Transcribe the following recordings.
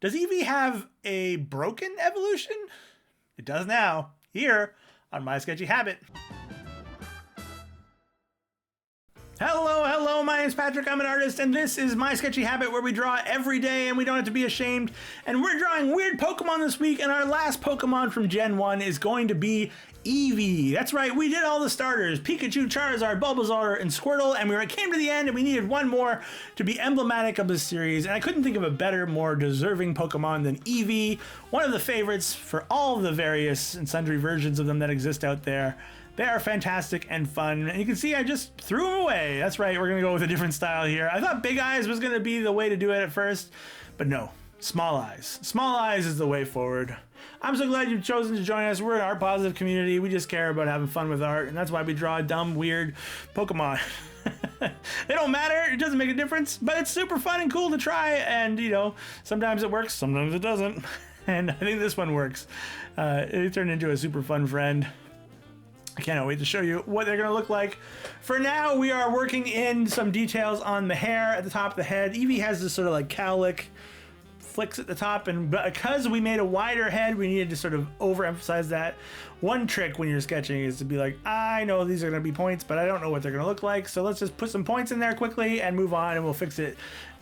Does Eevee have a broken evolution? It does now, here on My Sketchy Habit. Hello, my name's Patrick, I'm an artist, and this is My Sketchy Habit, where we draw every day and we don't have to be ashamed. And we're drawing weird Pokemon this week, and our last Pokemon from Gen 1 is going to be Eevee. That's right, we did all the starters: Pikachu, Charizard, Bulbasaur, and Squirtle, and we came to the end and we needed one more to be emblematic of this series, and I couldn't think of a better, more deserving Pokemon than Eevee, one of the favorites for all of the various and sundry versions of them that exist out there. They are fantastic and fun, and you can see I just threw them away. That's right, we're gonna go with a different style here. I thought Big Eyes was gonna be the way to do it at first, but no, Small Eyes. Small Eyes is the way forward. I'm so glad you've chosen to join us. We're an art positive community. We just care about having fun with art, and that's why we draw dumb, weird Pokemon. They don't matter, it doesn't make a difference, but it's super fun and cool to try, and you know, sometimes it works, sometimes it doesn't. And I think this one works. It turned into a super fun friend. I cannot wait to show you what they're going to look like. For now, we are working in some details on the hair at the top of the head. Eevee has this sort of like cowlick flicks at the top, and because we made a wider head, we needed to sort of overemphasize that. One trick when you're sketching is to be like, I know these are going to be points, but I don't know what they're going to look like, so let's just put some points in there quickly and move on, and we'll fix it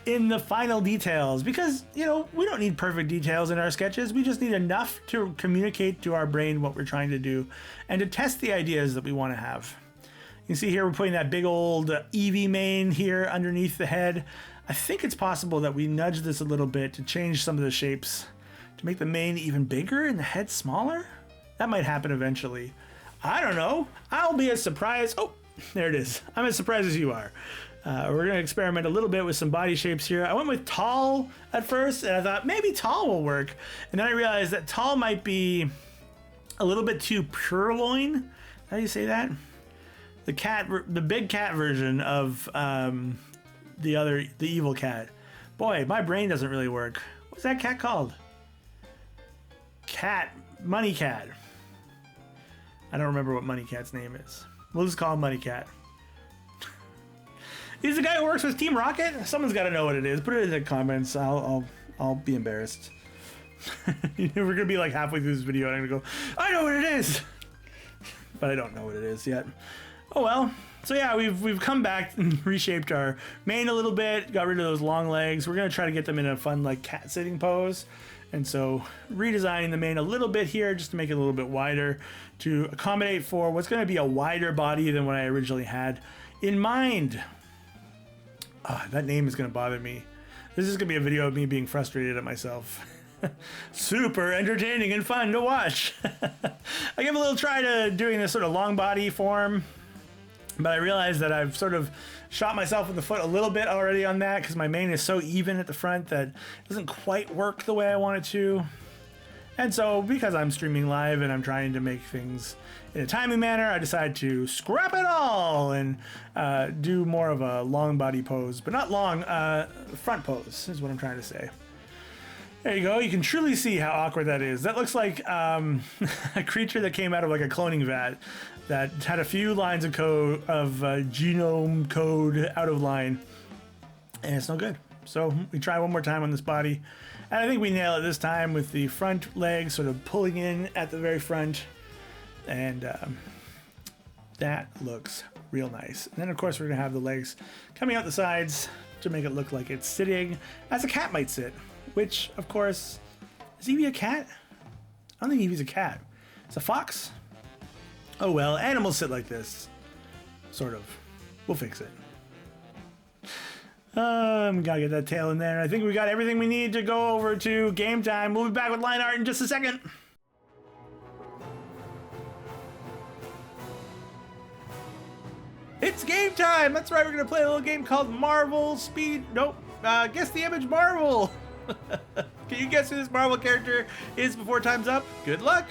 in the final details, because you know, we don't need perfect details in our sketches. We just need enough to communicate to our brain what we're trying to do and to test the ideas that we want to have. You can see here we're putting that big old Eevee mane here underneath the head. I think it's possible that we nudge this a little bit to change some of the shapes to make the mane even bigger and the head smaller. That might happen eventually. I don't know. I'll be as surprised. Oh, there it is. I'm as surprised as you are. We're going to experiment a little bit with some body shapes here. I went with tall at first, and I thought maybe tall will work. And then I realized that tall might be a little bit too purloin. How do you say that? The big cat version of the evil cat. Boy, my brain doesn't really work. What's that cat called? Money Cat. I don't remember what Money Cat's name is. We'll just call him Money Cat. He's the guy who works with Team Rocket. Someone's got to know what it is. Put it in the comments. I'll be embarrassed. We're gonna be like halfway through this video and I'm gonna go, I know what it is, but I don't know what it is yet. Oh well. So yeah, we've come back and reshaped our mane a little bit. Got rid of those long legs. We're gonna try to get them in a fun like cat sitting pose. And so redesigning the mane a little bit here just to make it a little bit wider to accommodate for what's gonna be a wider body than what I originally had in mind. That name is going to bother me. This is going to be a video of me being frustrated at myself. Super entertaining and fun to watch. I gave a little try to doing this sort of long body form, but I realized that I've sort of shot myself in the foot a little bit already on that because my mane is so even at the front that it doesn't quite work the way I want it to. And so because I'm streaming live and I'm trying to make things in a timely manner, I decided to scrap it all and do more of a long body pose, but not long, front pose is what I'm trying to say. There you go. You can truly see how awkward that is. That looks like a creature that came out of like a cloning vat that had a few lines of code of genome code out of line, and it's no good. So we try one more time on this body, and I think we nail it this time with the front leg sort of pulling in at the very front, and that looks real nice. And then of course we're gonna have the legs coming out the sides to make it look like it's sitting as a cat might sit, which of course, is Eevee a cat? I don't think Eevee's a cat. It's a fox? Oh well, animals sit like this. Sort of. We'll fix it. Gotta get that tail in there. I think we got everything we need to go over to game time. We'll be back with line art in just a second. It's game time! That's right, we're gonna play a little game called Marvel Speed. Nope. Guess the image Marvel. Can you guess who this Marvel character is before time's up? Good luck!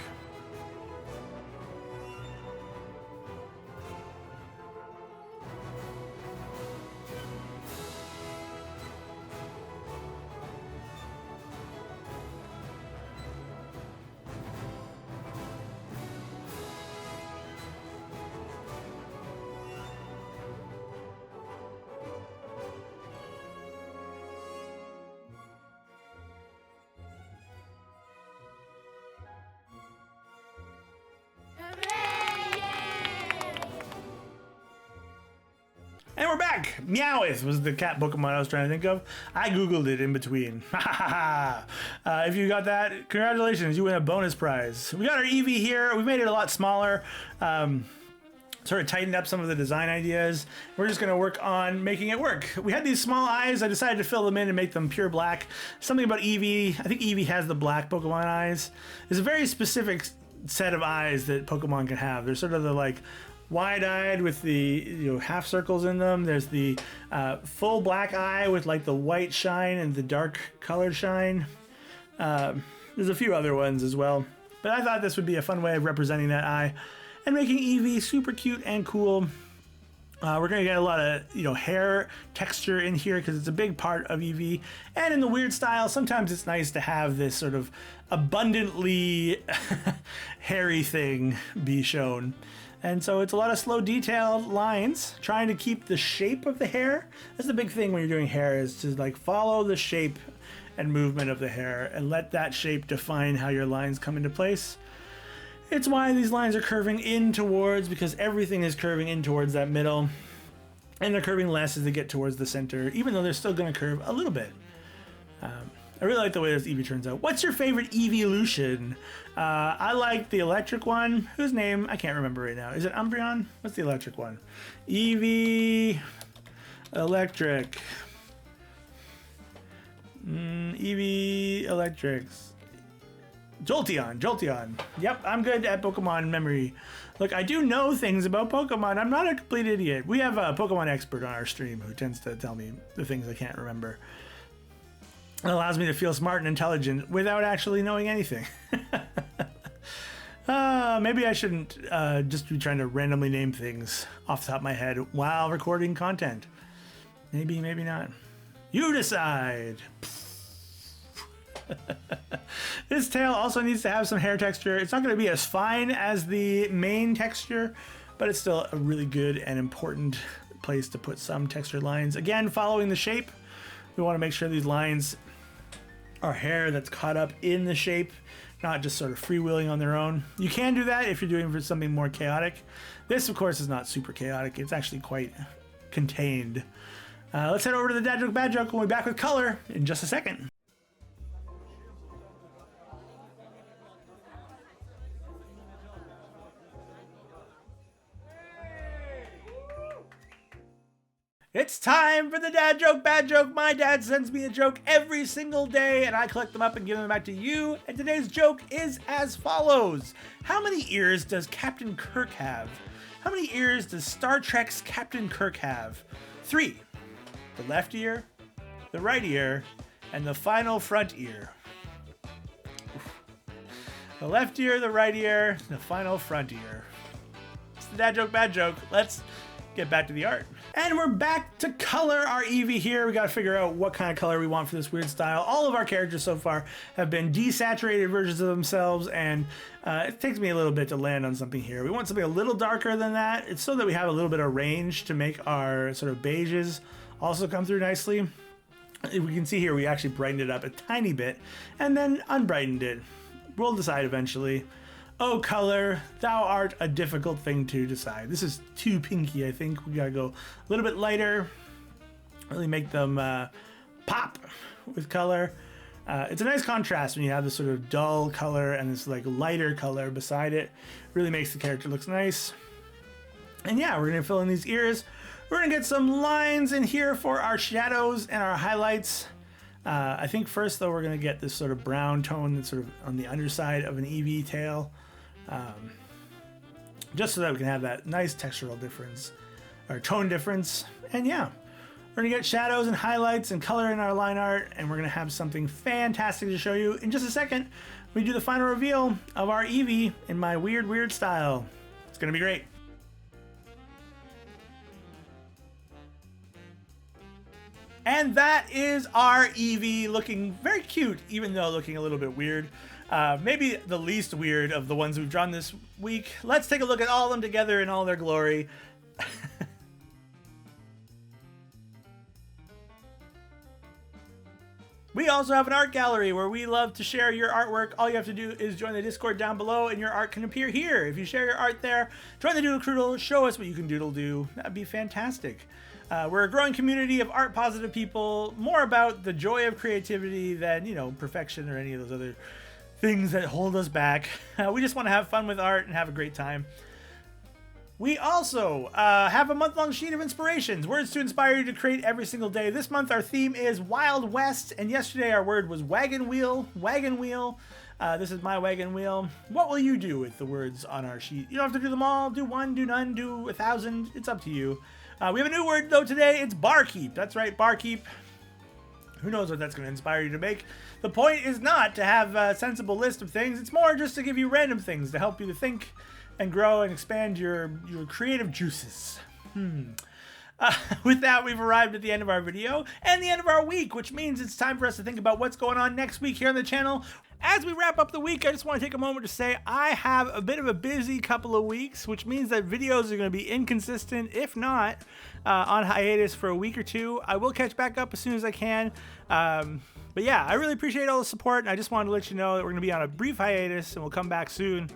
back! Meowth was the cat Pokemon I was trying to think of. I googled it in between. If you got that, congratulations, you win a bonus prize. We got our Eevee here. We made it a lot smaller. Sort of tightened up some of the design ideas. We're just going to work on making it work. We had these small eyes. I decided to fill them in and make them pure black. Something about Eevee, I think Eevee has the black Pokemon eyes. There's a very specific set of eyes that Pokemon can have. They're sort of the like wide-eyed with the half circles in them. There's the full black eye with like the white shine and the dark colored shine. There's a few other ones as well. But I thought this would be a fun way of representing that eye and making Eevee super cute and cool. We're gonna get a lot of hair texture in here because it's a big part of Eevee. And in the weird style, sometimes it's nice to have this sort of abundantly hairy thing be shown. And so it's a lot of slow detailed lines, trying to keep the shape of the hair. That's the big thing when you're doing hair, is to like follow the shape and movement of the hair and let that shape define how your lines come into place. It's why these lines are curving in towards, because everything is curving in towards that middle, and they're curving less as they get towards the center, even though they're still going to curve a little bit. I really like the way this Eevee turns out. What's your favorite Eeveelution? I like the electric one, whose name I can't remember right now. Is it Umbreon? What's the electric one? Eevee Electric. Eevee Electrics. Jolteon. Yep, I'm good at Pokemon memory. Look, I do know things about Pokemon. I'm not a complete idiot. We have a Pokemon expert on our stream who tends to tell me the things I can't remember. It allows me to feel smart and intelligent without actually knowing anything. Maybe I shouldn't just be trying to randomly name things off the top of my head while recording content. Maybe, maybe not. You decide. This tail also needs to have some hair texture. It's not going to be as fine as the main texture, but it's still a really good and important place to put some textured lines. Again, following the shape, we want to make sure these lines are hair that's caught up in the shape, not just sort of freewheeling on their own. You can do that if you're doing for something more chaotic. This, of course, is not super chaotic. It's actually quite contained. Let's head over to the Dad Joke Bad Joke. We'll be back with color in just a second. It's time for the Dad Joke Bad Joke. My dad sends me a joke every single day, and I collect them up and give them back to you. And today's joke is as follows. How many ears does Captain Kirk have? How many ears does Star Trek's Captain Kirk have? 3. The left ear, the right ear, and the final front ear. The left ear, the right ear, the final front ear. It's the Dad Joke Bad Joke. Let's get back to the art. And we're back to color our Eevee here. We got to figure out what kind of color we want for this weird style. All of our characters so far have been desaturated versions of themselves, and it takes me a little bit to land on something here. We want something a little darker than that. It's so that we have a little bit of range to make our sort of beiges also come through nicely. We can see here we actually brightened it up a tiny bit and then unbrightened it. We'll decide eventually. Oh, color, thou art a difficult thing to decide. This is too pinky, I think. We gotta go a little bit lighter. Really make them pop with color. It's a nice contrast when you have this sort of dull color and this like lighter color beside it. Really makes the character look nice. And yeah, we're gonna fill in these ears. We're gonna get some lines in here for our shadows and our highlights. I think first though, we're gonna get this sort of brown tone that's sort of on the underside of an Eevee tail. Just so that we can have that nice textural difference or tone difference. And yeah, we're gonna get shadows and highlights and color in our line art, and we're gonna have something fantastic to show you in just a second. We do the final reveal of our Eevee in my weird style. It's gonna be great. And that is our Eevee, looking very cute, even though looking a little bit weird. Maybe the least weird of the ones we've drawn this week. Let's take a look at all of them together in all their glory. We also have an art gallery where we love to share your artwork. All you have to do is join the Discord down below and your art can appear here. If you share your art there, join the Doodle Croodle, show us what you can doodle do. That'd be fantastic. We're a growing community of art positive people, more about the joy of creativity than, you know, perfection or any of those other things that hold us back. We just want to have fun with art and have a great time. We also have a month-long sheet of inspirations, words to inspire you to create every single day. This month our theme is Wild West, and yesterday our word was wagon wheel. Wagon wheel. This is my wagon wheel. What will you do with the words on our sheet? You don't have to do them all. Do one, do none, do 1,000. It's up to you. We have a new word though today. It's barkeep. That's right, barkeep. Who knows what that's going to inspire you to make? The point is not to have a sensible list of things. It's more just to give you random things to help you to think and grow and expand your creative juices. With that, we've arrived at the end of our video and the end of our week, which means it's time for us to think about what's going on next week here on the channel. As we wrap up the week, I just want to take a moment to say I have a bit of a busy couple of weeks, which means that videos are going to be inconsistent, if not on hiatus for a week or two. I will catch back up as soon as I can. But yeah, I really appreciate all the support, and I just wanted to let you know that we're going to be on a brief hiatus, and we'll come back soon.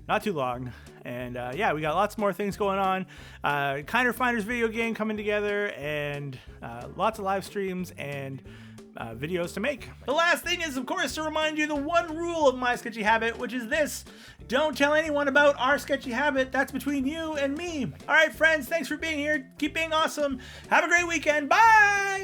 Not too long. And yeah, we got lots more things going on. Kinder Finders video game coming together, and lots of live streams and videos to make. The last thing is, of course, to remind you the one rule of My Sketchy Habit, which is this: don't tell anyone about our sketchy habit. That's between you and me. All right, friends, thanks for being here. Keep being awesome. Have a great weekend. Bye!